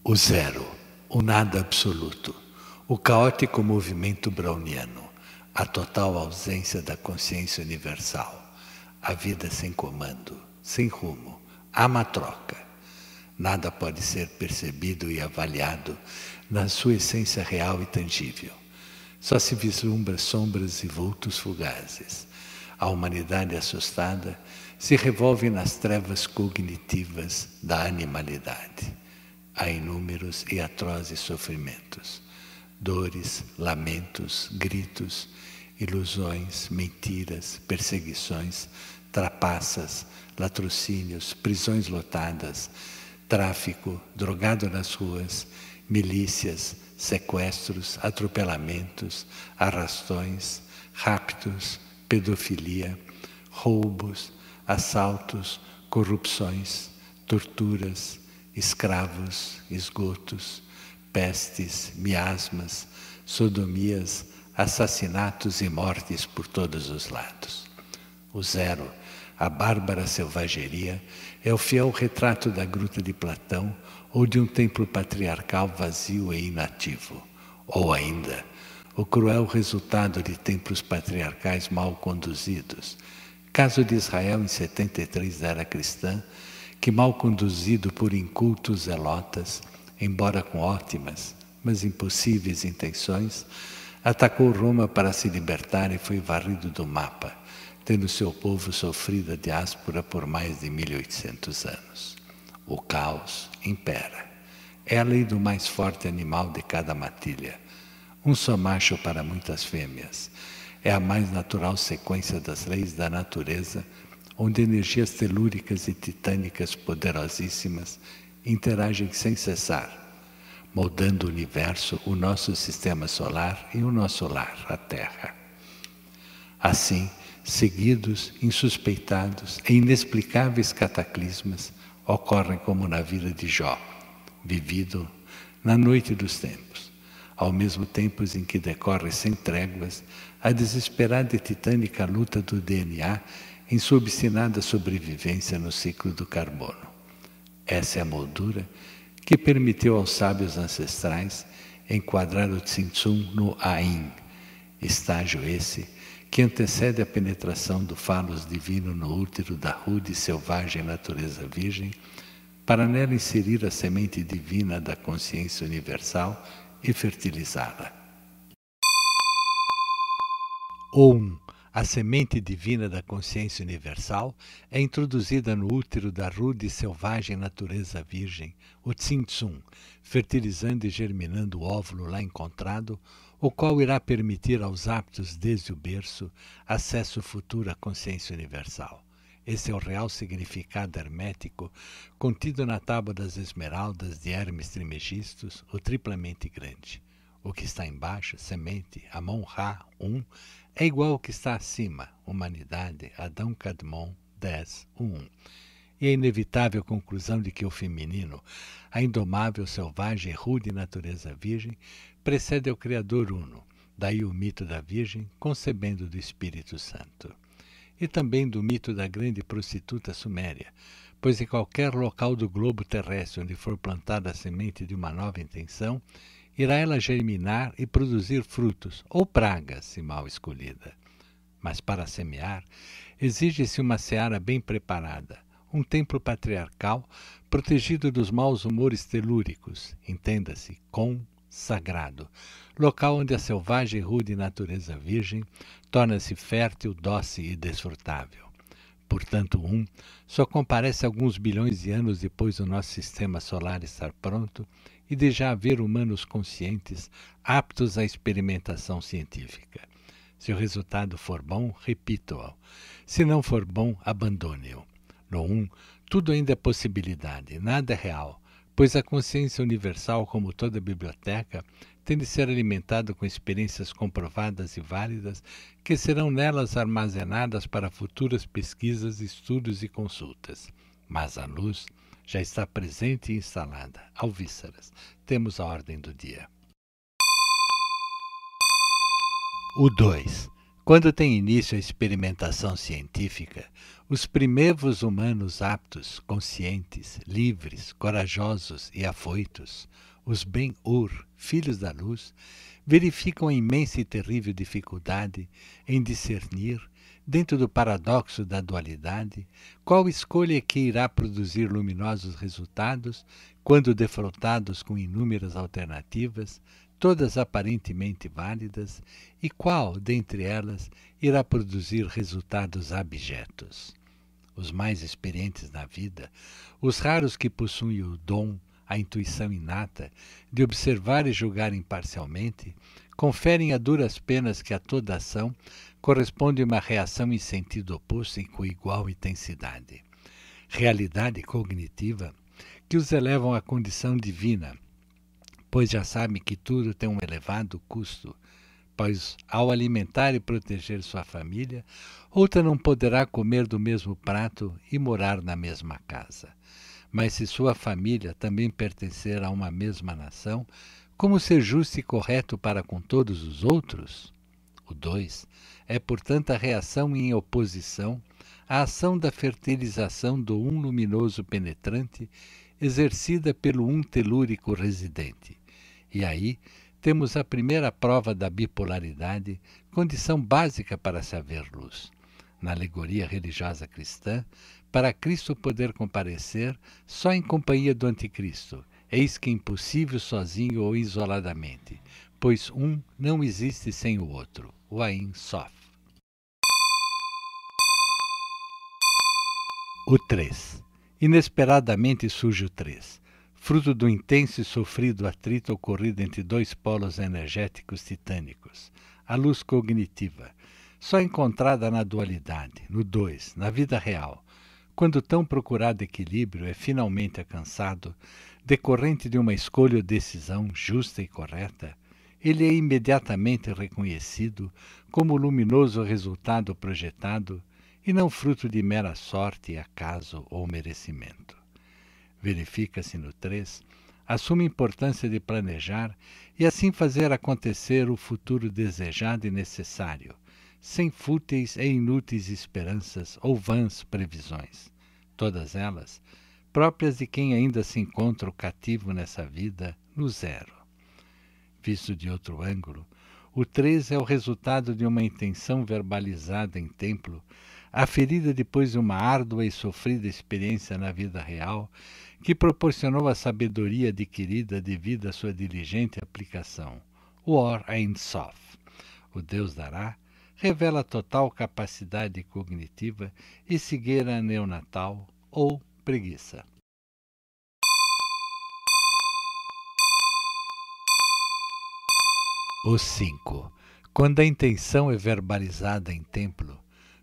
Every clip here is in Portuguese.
O zero, o nada absoluto, o caótico movimento browniano, a total ausência da consciência universal, a vida sem comando, sem rumo, há uma troca. Nada pode ser percebido e avaliado na sua essência real e tangível. Só se vislumbra sombras e vultos fugazes. A humanidade assustada se revolve nas trevas cognitivas da animalidade. Há inúmeros e atrozes sofrimentos, dores, lamentos, gritos, ilusões, mentiras, perseguições, trapaças, latrocínios, prisões lotadas, tráfico, drogado nas ruas, milícias, sequestros, atropelamentos, arrastões, raptos, pedofilia, roubos, assaltos, corrupções, torturas, escravos, esgotos, pestes, miasmas, sodomias, assassinatos e mortes por todos os lados. O zero, a bárbara selvageria, é o fiel retrato da gruta de Platão ou de um templo patriarcal vazio e inativo. Ou ainda, o cruel resultado de templos patriarcais mal conduzidos. Caso de Israel em 73 da era cristã, que mal conduzido por incultos zelotas, embora com ótimas, mas impossíveis intenções, atacou Roma para se libertar e foi varrido do mapa, tendo seu povo sofrido a diáspora por mais de 1800 anos. O caos impera. É a lei do mais forte animal de cada matilha. Um só macho para muitas fêmeas. É a mais natural sequência das leis da natureza, onde energias telúricas e titânicas poderosíssimas interagem sem cessar, moldando o universo, o nosso sistema solar e o nosso lar, a Terra. Assim, seguidos, insuspeitados e inexplicáveis cataclismas ocorrem como na vida de Jó, vivido na noite dos tempos, ao mesmo tempo em que decorre sem tréguas a desesperada e titânica luta do DNA em sua obstinada sobrevivência no ciclo do carbono. Essa é a moldura que permitiu aos sábios ancestrais enquadrar o Tzimtzum no Ain, estágio esse que antecede a penetração do falos divino no útero da rude e selvagem natureza virgem, para nela inserir a semente divina da consciência universal e fertilizá-la. A semente divina da consciência universal é introduzida no útero da rude e selvagem natureza virgem, o Tzimtzum, fertilizando e germinando o óvulo lá encontrado, o qual irá permitir aos aptos desde o berço acesso futuro à consciência universal. Esse é o real significado hermético contido na tábua das esmeraldas de Hermes Trismegistus, o triplamente grande. O que está embaixo, semente, Amon-Ra, é igual ao que está acima, humanidade, Adão Kadmon, 10, 1. E a inevitável conclusão de que o feminino, a indomável, selvagem e rude natureza virgem, precede ao Criador Uno, daí o mito da Virgem concebendo do Espírito Santo. E também do mito da grande prostituta suméria, pois em qualquer local do globo terrestre onde for plantada a semente de uma nova intenção, irá ela germinar e produzir frutos, ou pragas, se mal escolhida. Mas para semear, exige-se uma seara bem preparada, um templo patriarcal protegido dos maus humores telúricos, entenda-se, sagrado, local onde a selvagem e rude natureza virgem torna-se fértil, dócil e desfrutável. Portanto, só comparece alguns bilhões de anos depois do nosso sistema solar estar pronto e de já haver humanos conscientes, aptos à experimentação científica. Se o resultado for bom, repita-o. Se não for bom, abandone-o. No tudo ainda é possibilidade, nada é real, pois a consciência universal, como toda biblioteca, tem de ser alimentada com experiências comprovadas e válidas que serão nelas armazenadas para futuras pesquisas, estudos e consultas. Mas a luz já está presente e instalada. Alvíceras, temos a ordem do dia. O 2. Quando tem início a experimentação científica, os primeiros humanos aptos, conscientes, livres, corajosos e afoitos, os Ben-Ur, filhos da luz, verificam a imensa e terrível dificuldade em discernir, dentro do paradoxo da dualidade, qual escolha que irá produzir luminosos resultados quando defrontados com inúmeras alternativas, todas aparentemente válidas, e qual, dentre elas, irá produzir resultados abjetos. Os mais experientes na vida, os raros que possuem o dom, a intuição inata de observar e julgar imparcialmente, conferem a duras penas que a toda ação corresponde uma reação em sentido oposto e com igual intensidade. Realidade cognitiva que os elevam à condição divina, pois já sabem que tudo tem um elevado custo, pois ao alimentar e proteger sua família, outra não poderá comer do mesmo prato e morar na mesma casa. Mas se sua família também pertencer a uma mesma nação, como ser justo e correto para com todos os outros? O 2 é, portanto, a reação em oposição à ação da fertilização do um luminoso penetrante exercida pelo um telúrico residente. E aí temos a primeira prova da bipolaridade, condição básica para se haver luz. Na alegoria religiosa cristã, para Cristo poder comparecer só em companhia do anticristo, eis que é impossível sozinho ou isoladamente, pois um não existe sem o outro, o Ein Sof. O 3. Inesperadamente surge o 3, fruto do intenso e sofrido atrito ocorrido entre dois polos energéticos titânicos, a luz cognitiva, só encontrada na dualidade, no 2, na vida real, quando tão procurado equilíbrio é finalmente alcançado, decorrente de uma escolha ou decisão justa e correta, ele é imediatamente reconhecido como o luminoso resultado projetado e não fruto de mera sorte, acaso ou merecimento. Verifica-se no 3 a suma importância de planejar e assim fazer acontecer o futuro desejado e necessário, sem fúteis e inúteis esperanças ou vãs previsões, todas elas próprias de quem ainda se encontra cativo nessa vida no 0. Visto de outro ângulo, o 3 é o resultado de uma intenção verbalizada em templo, aferida depois de uma árdua e sofrida experiência na vida real, que proporcionou a sabedoria adquirida devido à sua diligente aplicação. O Or Ein Sof, o Deus dará, revela total capacidade cognitiva e cegueira neonatal ou preguiça. O 5. Quando a intenção é verbalizada em templo,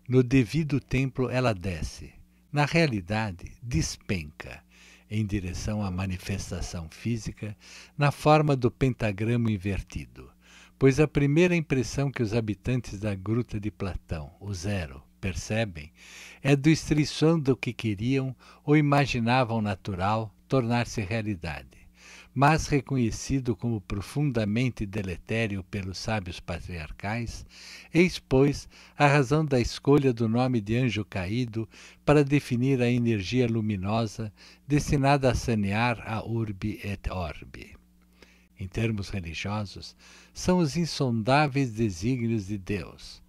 no devido templo ela desce, na realidade despenca, em direção à manifestação física, na forma do pentagrama invertido. Pois a primeira impressão que os habitantes da gruta de Platão, o 0, percebem é do estrição do que queriam ou imaginavam natural tornar-se realidade, mas reconhecido como profundamente deletério pelos sábios patriarcais, eis, pois, a razão da escolha do nome de anjo caído para definir a energia luminosa destinada a sanear a urbe et orbe. Em termos religiosos, são os insondáveis desígnios de Deus,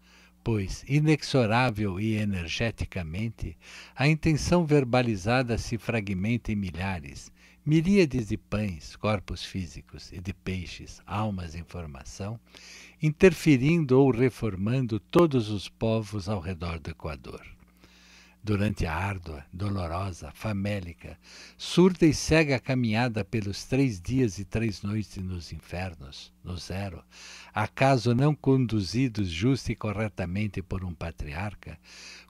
pois, inexorável e energeticamente, a intenção verbalizada se fragmenta em milhares, miríades de pães, corpos físicos e de peixes, almas em formação, interferindo ou reformando todos os povos ao redor do Equador. Durante a árdua, dolorosa, famélica, surda e cega caminhada pelos 3 dias e 3 noites nos infernos, no 0, acaso não conduzidos justa e corretamente por um patriarca,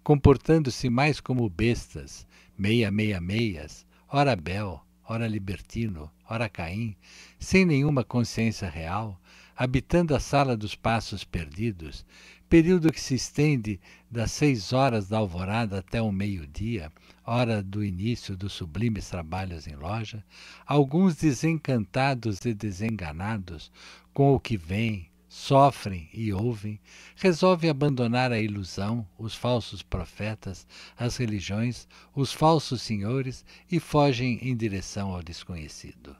comportando-se mais como bestas, meia-meia-meias, ora Bel, ora libertino, ora Caim, sem nenhuma consciência real, habitando a sala dos passos perdidos, período que se estende das 6 horas da alvorada até o meio-dia, hora do início dos sublimes trabalhos em loja, alguns desencantados e desenganados com o que vem, sofrem e ouvem, resolvem abandonar a ilusão, os falsos profetas, as religiões, os falsos senhores e fogem em direção ao desconhecido.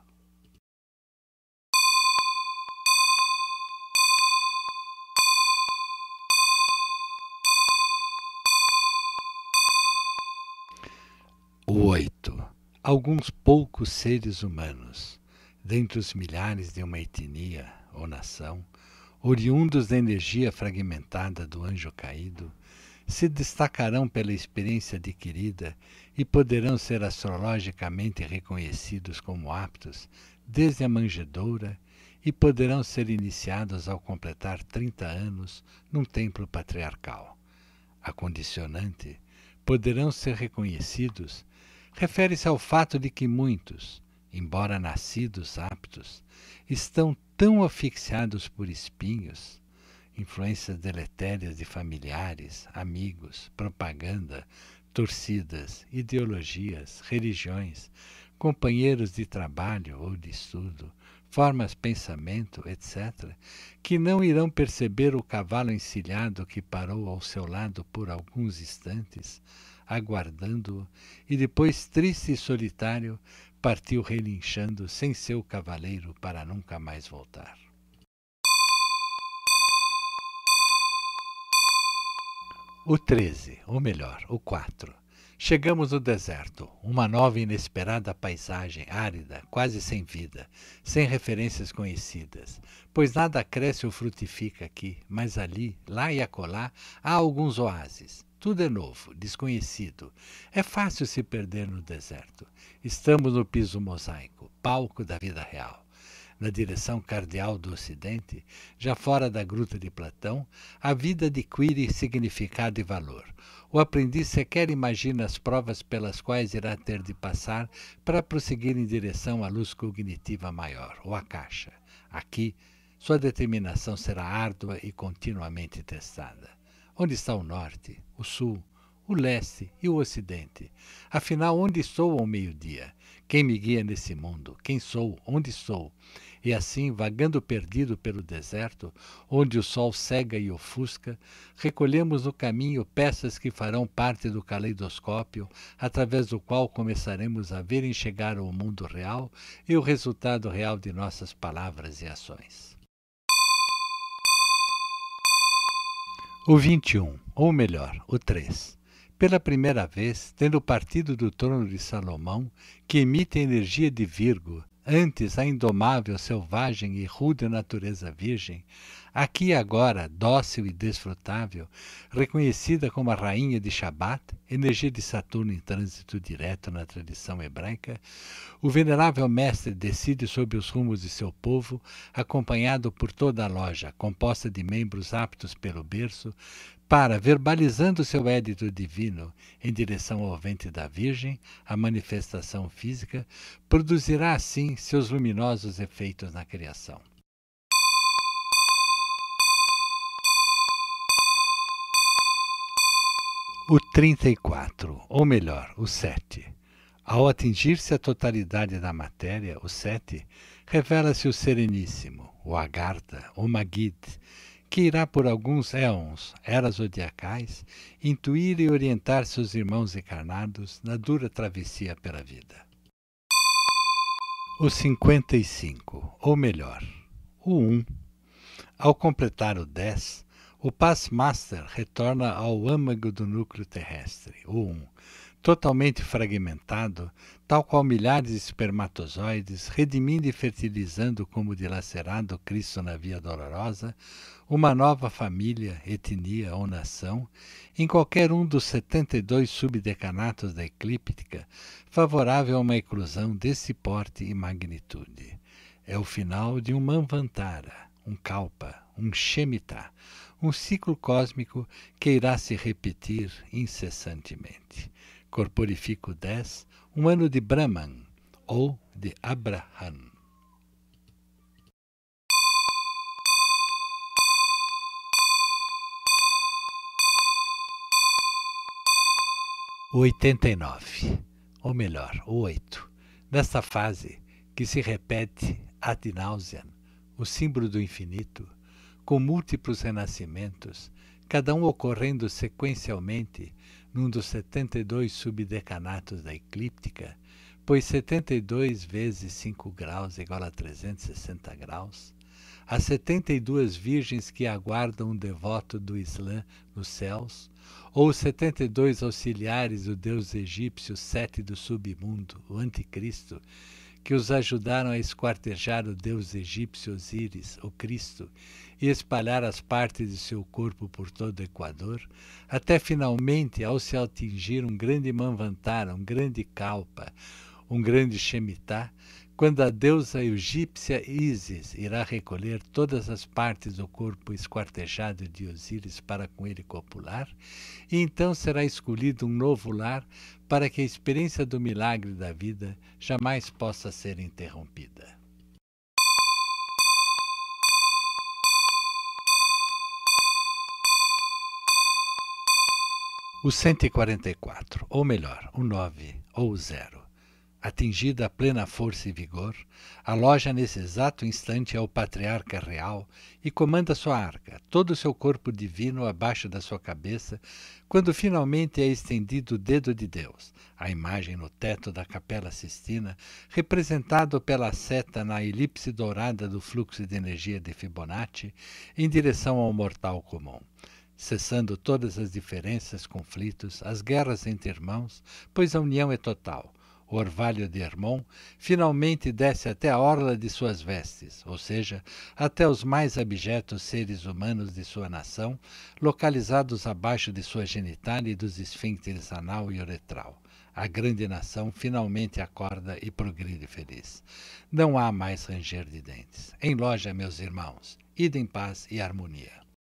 O 8. Alguns poucos seres humanos, dentre os milhares de uma etnia ou nação, oriundos da energia fragmentada do anjo caído, se destacarão pela experiência adquirida e poderão ser astrologicamente reconhecidos como aptos desde a manjedoura e poderão ser iniciados ao completar 30 anos num templo patriarcal. A condicionante, poderão ser reconhecidos, refere-se ao fato de que muitos, embora nascidos aptos, estão tão asfixiados por espinhos, influências deletérias de familiares, amigos, propaganda, torcidas, ideologias, religiões, companheiros de trabalho ou de estudo, formas de pensamento, etc., que não irão perceber o cavalo encilhado que parou ao seu lado por alguns instantes, aguardando-o, e depois, triste e solitário, partiu relinchando sem seu cavaleiro para nunca mais voltar. O 13, ou melhor, o 4. Chegamos no deserto, uma nova e inesperada paisagem árida, quase sem vida, sem referências conhecidas, pois nada cresce ou frutifica aqui, mas ali, lá e acolá, há alguns oásis. Tudo é novo, desconhecido. É fácil se perder no deserto. Estamos no piso mosaico, palco da vida real. Na direção cardeal do Ocidente, já fora da gruta de Platão, a vida adquire significado e valor. O aprendiz sequer imagina as provas pelas quais irá ter de passar para prosseguir em direção à luz cognitiva maior, ou à caixa. Aqui, sua determinação será árdua e continuamente testada. Onde está o norte, o sul, o leste e o ocidente? Afinal, onde estou ao meio-dia? Quem me guia nesse mundo? Quem sou? Onde estou? E assim, vagando perdido pelo deserto, onde o sol cega e ofusca, recolhemos no caminho peças que farão parte do caleidoscópio, através do qual começaremos a ver enxergar o mundo real e o resultado real de nossas palavras e ações. O 21, ou melhor, o 3. Pela primeira vez, tendo partido do trono de Salomão, que emite a energia de Virgo, antes a indomável, selvagem e rude natureza virgem, aqui e agora, dócil e desfrutável, reconhecida como a rainha de Shabat, energia de Saturno em trânsito direto na tradição hebraica, o venerável mestre decide sobre os rumos de seu povo, acompanhado por toda a loja, composta de membros aptos pelo berço, para, verbalizando seu édito divino em direção ao ventre da Virgem, a manifestação física, produzirá assim seus luminosos efeitos na criação. O 34, ou melhor, o 7. Ao atingir-se a totalidade da matéria, o 7, revela-se o Sereníssimo, o Agartha, o Magid, que irá por alguns éons, eras zodiacais, intuir e orientar seus irmãos encarnados na dura travessia pela vida. O 55, ou melhor, o 1. Ao completar o 10, o Paz-Master retorna ao âmago do núcleo terrestre, o 1, totalmente fragmentado, tal qual milhares de espermatozoides, redimindo e fertilizando como dilacerado Cristo na via dolorosa, uma nova família, etnia ou nação, em qualquer um dos 72 subdecanatos da eclíptica, favorável a uma eclosão desse porte e magnitude. É o final de um Manvantara, um Kalpa, um Shemitah, um ciclo cósmico que irá se repetir incessantemente. Corporifico 10, um ano de Brahman, ou de Abraham. O 89, ou melhor, o 8. Nesta fase, que se repete ad nauseam, o símbolo do infinito, com múltiplos renascimentos, cada um ocorrendo sequencialmente num dos 72 subdecanatos da eclíptica, pois 72 vezes 5 graus igual a 360 graus, as 72 virgens que aguardam um devoto do Islã nos céus, ou os 72 auxiliares do deus egípcio Sete do submundo, o Anticristo, que os ajudaram a esquartejar o deus egípcio Osíris, o Cristo, e espalhar as partes de seu corpo por todo o Equador, até finalmente, ao se atingir um grande Manvantara, um grande Kalpa, um grande Shemitah, quando a deusa egípcia Ísis irá recolher todas as partes do corpo esquartejado de Osíris para com ele copular, e então será escolhido um novo lar para que a experiência do milagre da vida jamais possa ser interrompida. O 144, ou melhor, o 9, ou o 0. Atingida a plena força e vigor, aloja nesse exato instante ao patriarca real e comanda sua arca, todo o seu corpo divino abaixo da sua cabeça, quando finalmente é estendido o dedo de Deus, a imagem no teto da Capela Sistina, representado pela seta na elipse dourada do fluxo de energia de Fibonacci, em direção ao mortal comum. Cessando todas as diferenças, conflitos, as guerras entre irmãos, pois a união é total. O orvalho de Hermon finalmente desce até a orla de suas vestes, ou seja, até os mais abjetos seres humanos de sua nação, localizados abaixo de sua genitália e dos esfíncteres anal e uretral. A grande nação finalmente acorda e progride feliz. Não há mais ranger de dentes. Em loja, meus irmãos, ide em paz e harmonia.